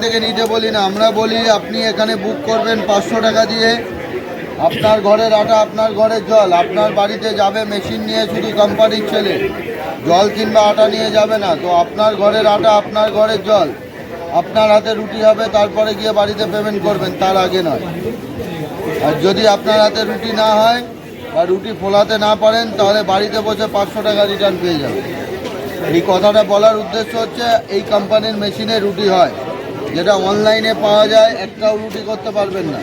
থেকে নিতে বলি না, আমরা বলি আপনি এখানে বুক করবেন 500 টাকা দিয়ে। আপনার ঘরের আটা, আপনার ঘরের জল, আপনার বাড়িতে যাবে মেশিন নিয়ে, শুধু কোম্পানির ছেলে জল কিংবা আটা নিয়ে যাবে না। তো আপনার ঘরের আটা, আপনার ঘরের জল, আপনার হাতে রুটি হবে, তারপরে গিয়ে বাড়িতে পেমেন্ট করবেন, তার আগে নয়। আর যদি আপনার হাতে রুটি না হয় বা রুটি ফোলাতে না পারেন, তাহলে বাড়িতে বসে 500 টাকা রিটার্ন পেয়ে যাবেন। এই কথাটা বলার উদ্দেশ্য হচ্ছে এই কোম্পানির মেশিনে রুটি হয়, যেটা অনলাইনে পাওয়া যায়, একটাও রুটি করতে পারবেন না।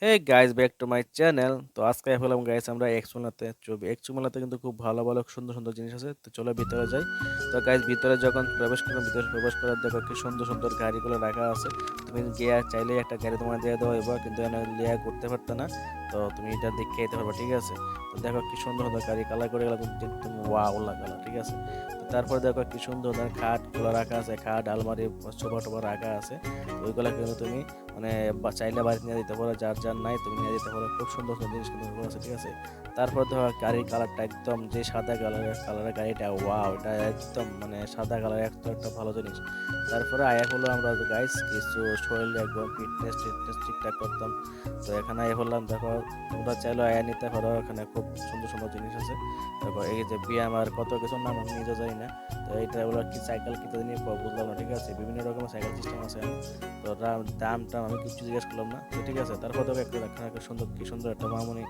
Hey guys, back to my channel. তো আজকে হলাম গাইস আমরা এক্সুমেলাতে কিন্তু খুব ভালো ভালো সুন্দর সুন্দর জিনিস আছে। তো চলো ভিতরে যাই। তো গাইস ভিতরে যখন প্রবেশ করলাম, ভিতরে প্রবেশ করার দেখো কি সুন্দর সুন্দর গাড়িগুলো রাখা আছে। তুমি গিয়ে চাইলে একটা গাড়ি তোমার দিয়ে দেওয়া হবে, কিন্তু এখানে লিয়া করতে পারতো না। তো তুমি এটা দেখে যেতে পারবে, ঠিক আছে। তো দেখো কি সুন্দর সুন্দর গাড়ি, কালার করে গেলাম কিন্তু একদম ওয়াও লাগালো, ঠিক আছে। তো তারপর দেখো কি সুন্দর খাটগুলো রাখা আছে, খাট আলমারি সোফা টোফা রাখা আছে। তো ওইগুলো কিন্তু তুমি মানে চাইলে বাড়িতে নিয়ে যেতে পারো, যার যার নাই তুমি নিয়ে যেতে পারো। খুব সুন্দর সুন্দর জিনিস কিন্তু আছে, ঠিক আছে। তারপর ধরো গাড়ির কালারটা একদম যে সাদা কালারের গাড়িটা, ওয়াও, এটা একদম মানে সাদা কালার, একটা ভালো জিনিস। তারপরে আয়া হলো আমরা গাইস কিছু শরীরে একদম ফিটনেস ঠিকঠাক করতাম। তো এখানে আয়া হলাম, দেখো তোমরা চাইলে আয়া নিতে পারো, এখানে খুব সুন্দর সুন্দর জিনিস আছে। দেখো এই যে ব্যায়াম আর কত কিছুর নাম আমি নিজে জানি না। তো এইটা হলো কি সাইকেল কি নিয়ে বুঝলাম না, ঠিক আছে। বিভিন্ন রকমের সাইকেল সিস্টেম আছে। তো দামটা আমি কিছু জিজ্ঞেস করলাম না, তো ঠিক আছে। তারপর দেখো একটা সুন্দর কি সুন্দর একটা মামুনি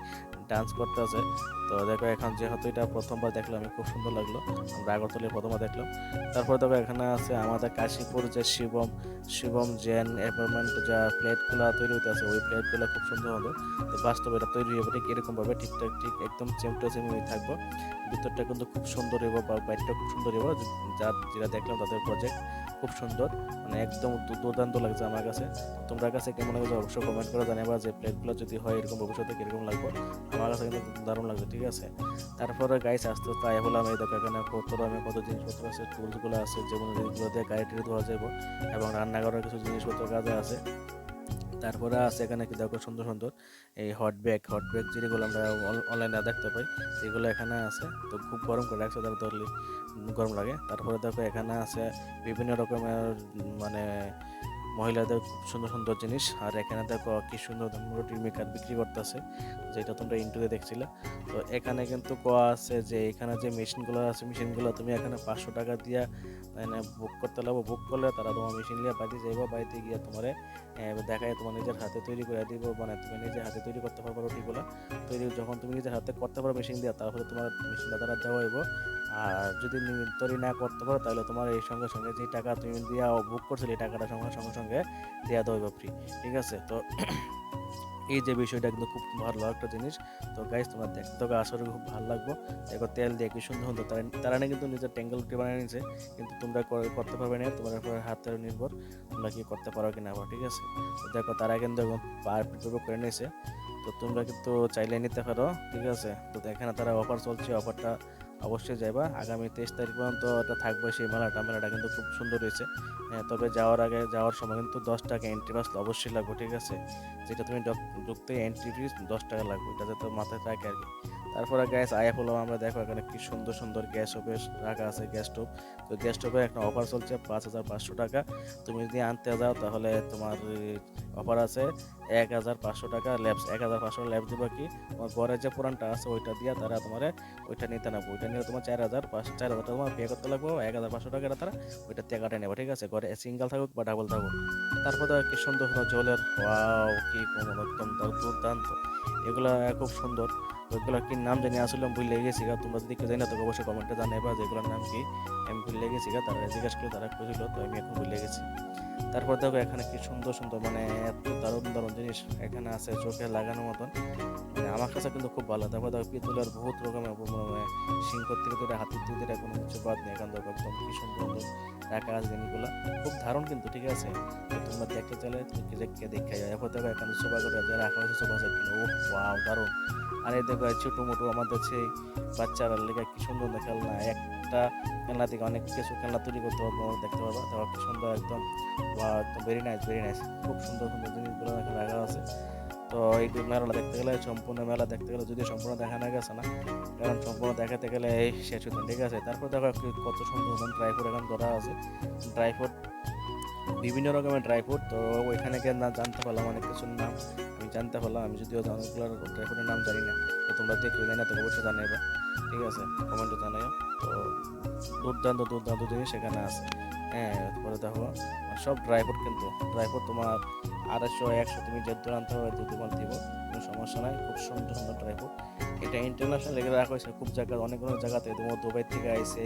ডান্স করতে আছে। তো দেখো এখন যেহেতু এটা প্রথমবার দেখলাম আমি, খুব সুন্দর লাগলো। আমরা আগরতলায় প্রথমবার দেখলাম। তারপর দেখো এখানে আছে আমাদের কাশীপুর যে শিবম জেন অ্যাপার্টমেন্ট, যা ফ্ল্যাটগুলো তৈরি হতে আছে, ওই ফ্ল্যাটগুলো খুব সুন্দর হলো। তো বাস্তবে এটা তৈরি হবে ঠিক এরকম ভাবে, ঠিকঠাক ঠিক একদম সেম টু সেম থাকবো। ভিতরটা কিন্তু খুব সুন্দর হইব, বা বাইরটা খুব সুন্দর হইব। যেটা দেখলাম তাদের প্রজেক্ট খুব সুন্দর, মানে একদম দুর্দান্ত লাগছে আমার কাছে। তোমরা কাছে কেমন লাগছে অবশ্যই কমেন্ট করে জানাবা, যে প্লেটগুলো যদি হয় এরকম ভবিষ্যতে কিরকম লাগবে। আমার কাছে কিন্তু দারুণ লাগছে, ঠিক আছে। তারপরে গাইস আস্তে আস্তে আয় বললাম, এই দেখো এখানে কত জিনিসপত্র আছে, টুলসগুলো আছে, যেমন যেগুলো দিয়ে গাড়িটি ধোয়া যাবো, এবং রান্নাঘরের কিছু জিনিসপত্র কাজে আছে। তারপরে আছে এখানে কি দেখো সুন্দর সুন্দর এই হট ব্যাগ যেগুলো আমরা অনলাইনে দেখতে পাই, সেগুলো এখানে আছে। তো খুব গরম করে রাখছে, তার ধরলে গরম লাগে। তারপরে দেখো এখানে আছে বিভিন্ন রকমের মানে মহিলাদের খুব সুন্দর সুন্দর জিনিস। আর এখানে দেখো কি সুন্দর রুটির মেকার বিক্রি করতেছে, যেটা তোমরা ইন্টুতে দেখছিলে। তো এখানে কিন্তু কোয়া আছে যে এখানে যে মেশিনগুলো আছে, মেশিনগুলো তুমি এখানে 500 টাকা দিয়ে মানে বুক করতে লাগবো। বুক করলে তারা তোমার মেশিন নিয়ে বাড়িতে যাইবো, বাড়িতে গিয়ে তোমার দেখায় তোমার নিজের হাতে তৈরি করে দিব, মানে তুমি নিজের হাতে তৈরি করতে পারবো রুটিগুলো। তৈরি যখন তুমি নিজের হাতে করতে পারো মেশিন দিয়ে, তারপরে তোমার মেশিনটা দ্বারা দেওয়া হইব। আর যদি তৈরি না করতে পারো, তাহলে তোমার এই সঙ্গে সঙ্গে যে টাকা তুমি দিয়া বুক করছিলে, এই টাকাটা সঙ্গে সঙ্গে দেওয়া দেওয়া হইব ফ্রি, ঠিক আছে। তো এই যে বিষয়টা কিন্তু খুব ভালো একটা জিনিস। তো গাইস তোমরা দেখতে থাকো, আসলে খুব ভালো লাগবে। দেখো তেল দিয়ে কি সুন্দর সুন্দর তারা না কিন্তু নিজের ট্যাঙ্গেল রুটি বানিয়ে নিয়েছে, কিন্তু তোমরা করতে পারবে না, তোমার উপর হাতের নির্ভর তোমরা কি করতে পারো কিনা আবার, ঠিক আছে। তো দেখো তারা কিন্তু পারফেক্ট করে নিয়েছে। তো তোমরা কিন্তু চাইলে নিতে পারো, ঠিক আছে। তো এখানে তারা অফার চলছে, অফারটা অবশ্যই যাইবা। আগামী 23 তারিখ পর্যন্ত এটা থাকবে সেই মেলাটা কিন্তু খুব সুন্দর হয়েছে। হ্যাঁ, তবে যাওয়ার সময় কিন্তু 10 টাকা এন্ট্রি পাস অবশ্যই লাগবে, ঠিক আছে। যেটা তুমি ঢুকতে এন্ট্রি ফিস 10 টাকা লাগবে, এটা যাতে মাথায় থাকে আর কি। তারপরে গ্যাস আয়া হলো, আমরা দেখো এখানে কি সুন্দর সুন্দর গ্যাস স্টোভ রাখা আছে, গ্যাস স্টোভ। তো গ্যাস স্টোভে একটা অফার চলছে 5,500 টাকা। তুমি যদি আনতে যাও তাহলে তোমার অফার আছে 1,500 টাকা ল্যাবস, 1,500 ল্যাবস দিব কি তোমার ঘরে যে পুরানটা আছে ওইটা দিয়া তারা তোমার ওইটা নিতে নেবো। ওইটা নিয়ে তোমার 4,000 টাকা তোমার পে করতে লাগবে, 1,500 টাকা তারা ওইটা টাকাটা নেবো, ঠিক আছে। ঘরে সিঙ্গেল থাকুক বা ডাবল থাকুক। তারপরে কি সুন্দর সুন্দর জলের, ওয়াও কি একদম দুর্দান্ত, এগুলা খুব সুন্দর। ওইগুলা কি নাম জানি আসলে আমি ভুলে গেছি গা। তোমরা যদি কেউ জানি না তো অবশ্যই কমেন্টে জানাবা যে এগুলোর নাম কি। আমি ভুলে গেছি গা, তারা জিজ্ঞাসা করলে তারা কইছিল, তো আমি এখন ভুলে গেছি। তারপর দেখো এখানে কি সুন্দর সুন্দর মানে এত দারুণ দারুণ জিনিস এখানে আছে, চোখে লাগানোর মতন, মানে আমার কাছে কিন্তু খুব ভালো। তারপর দেখো পিতলের বহুত রকমের মানে সিংহ থেকে ধরে হাতির থেকে ধরে কোনো কিছু বাদ নেই, এখান দেখো একদম কি সুন্দর সুন্দর রাখা আছে জিনিসগুলো, খুব দারুণ কিন্তু, ঠিক আছে। তো তোমরা দেখতে চাইলে তুমি দেখে যাও। এরপর দেখো এখানে সোফা করে যা রাখা হয়েছে, সোফা সেটগুলো, ও ওয়াও দারুণ। আর এই দেখো ছোটো মোটো আমাদের সেই বাচ্চারা লেগে কি সুন্দর খেলনা, একটা খেলনা থেকে অনেক কিছু খেলনা তৈরি করতে পারবো, দেখতে পারবো। দেখো কি সুন্দর একদম, বা একদম ভেরি নাইস, ভেরি নাইস। খুব সুন্দর সুন্দর জিনিসগুলো এখানে রাখা আছে। তো এই মেলাটা দেখতে গেলে, সম্পূর্ণ মেলা দেখতে গেলে, যদি সম্পূর্ণ দেখা না গেছে না, কারণ সম্পূর্ণ দেখাতে গেলে এই শেষ হতো, ঠিক আছে। তারপর দেখো কত সুন্দর সুন্দর ড্রাই ফ্রুট এখানে ধরা আছে। ড্রাই ফ্রুট, বিভিন্ন রকমের ড্রাই ফ্রুট। তো ওইখানে গিয়ে না জানতে পারলাম অনেক কিছুর নাম, আমি জানতে পারলাম। আমি যদিও অনেকগুলো ড্রাই ফ্রুটের নাম জানি না, তো তোমরা দেখলে জানি না, তো অবশ্যই জানাইবা, ঠিক আছে, কমেন্টে জানাইও। তো দুর্দান্ত দুর্দান্ত জিনিস এখানে আছে। হ্যাঁ, তারপরে দেখো সব ড্রাই ফ্রুট, কিন্তু ড্রাই ফ্রুট তোমার 250-100 তুমি যে দূর আনতে হবে, তো তোমার দিব, কোনো সমস্যা নাই। খুব সুন্দর সুন্দর ড্রাই ফ্রুট। এটা ইন্টারন্যাশনাল লেগে রাখা হয়েছে খুব জায়গা, অনেক অনেক জায়গাতে। তোমার দুবাই থেকে আইসে,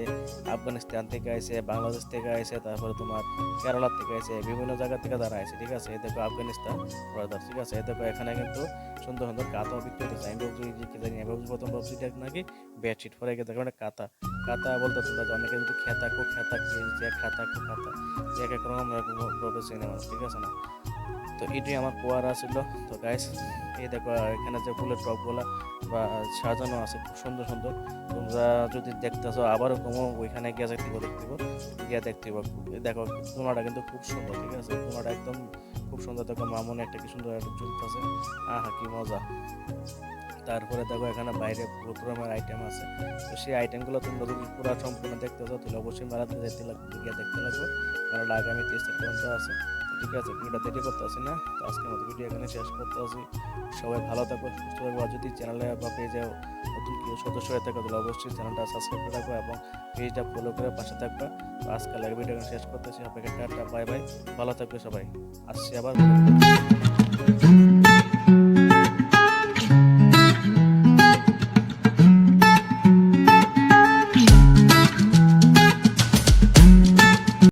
আফগানিস্তান থেকে আইসে, বাংলাদেশ থেকে আইসে, তারপরে তোমার কেরালা থেকে আইসে, বিভিন্ন জায়গা থেকে তারা আইসে, ঠিক আছে। এই দেখো আফগানিস্তান ব্রাদার, ঠিক আছে। এই দেখো এখানে কিন্তু সুন্দর সুন্দর কাতাও বিক্রি হতেছে। আমি ভাবছি যে কি জানি, আমি ভাবছি প্রথম ভাবছি এটা নাকি বেডশিট, পরে গিয়ে দেখো একটা কাতা। কাতা বলতে তোমরা তো অনেকে কিন্তু খেতা কো খেতা কি, যে খাতা কো খাতা, যে এক এক রকম সিনেমা, ঠিক আছে না। তো এটাই আমার পোয়ারা ছিল। তো গাইস, এই দেখো এখানে যে ফুলের টপগুলা বা সাজানো আছে খুব সুন্দর সুন্দর। তোমরা যদি দেখতেছো আবারও কমো, ওইখানে গিয়ে দেখতে পাবো। দেখো কোনাটা কিন্তু খুব সুন্দর, ঠিক আছে। কোনাটা একদম খুব সুন্দর। দেখো মামুনি একটা কি সুন্দর একটা চলতেছে, আহা কি মজা। তারপরে দেখো এখানে বাইরে প্রচুর আইটেম আছে। তো সেই আইটেমগুলো তোমরা যদি পুরো সম্পূর্ণ দেখতে চাও, তাহলে অবশ্যই মেলাতে যেতে লাগবে, গিয়ে দেখতে লাগবে। মেলাটা আগামী 30 তারিখ পর্যন্ত আছে। তো ঠিক আছে, ভিডিওটা দেরি করতে আসি না, তো আজকের মতো ভিডিও এখানে শেষ করতে আসি। সবাই ভালো থাকো, সুস্থ থাকবো। আর যদি চ্যানেলে বা পেজে নতুন কেউ সদস্য হয়ে থাকো, তাহলে অবশ্যই চ্যানেলটা সাবস্ক্রাইব করে রাখবো এবং পেজটা ফলো করে পাশে থাকবে। তো আজকাল ভিডিও এখানে শেষ করতেছি। আপনাকে টাটা, বাই বাই, ভালো থাকবে সবাই। আসছি আবার।